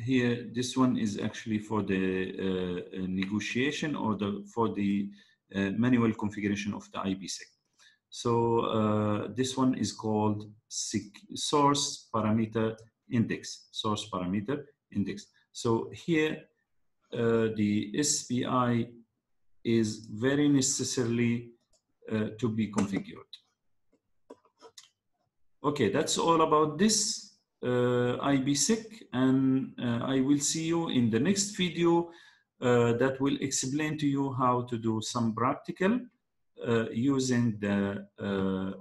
here, this one is actually for the negotiation or for the manual configuration of the IPSec. So this one is called source parameter index. Source parameter index. So here, the SPI is very necessarily to be configured. Okay, that's all about this IPSec, and I will see you in the next video that will explain to you how to do some practical using the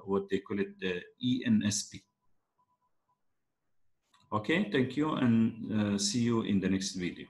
what they call it, the ENSP. Okay, thank you, and see you in the next video.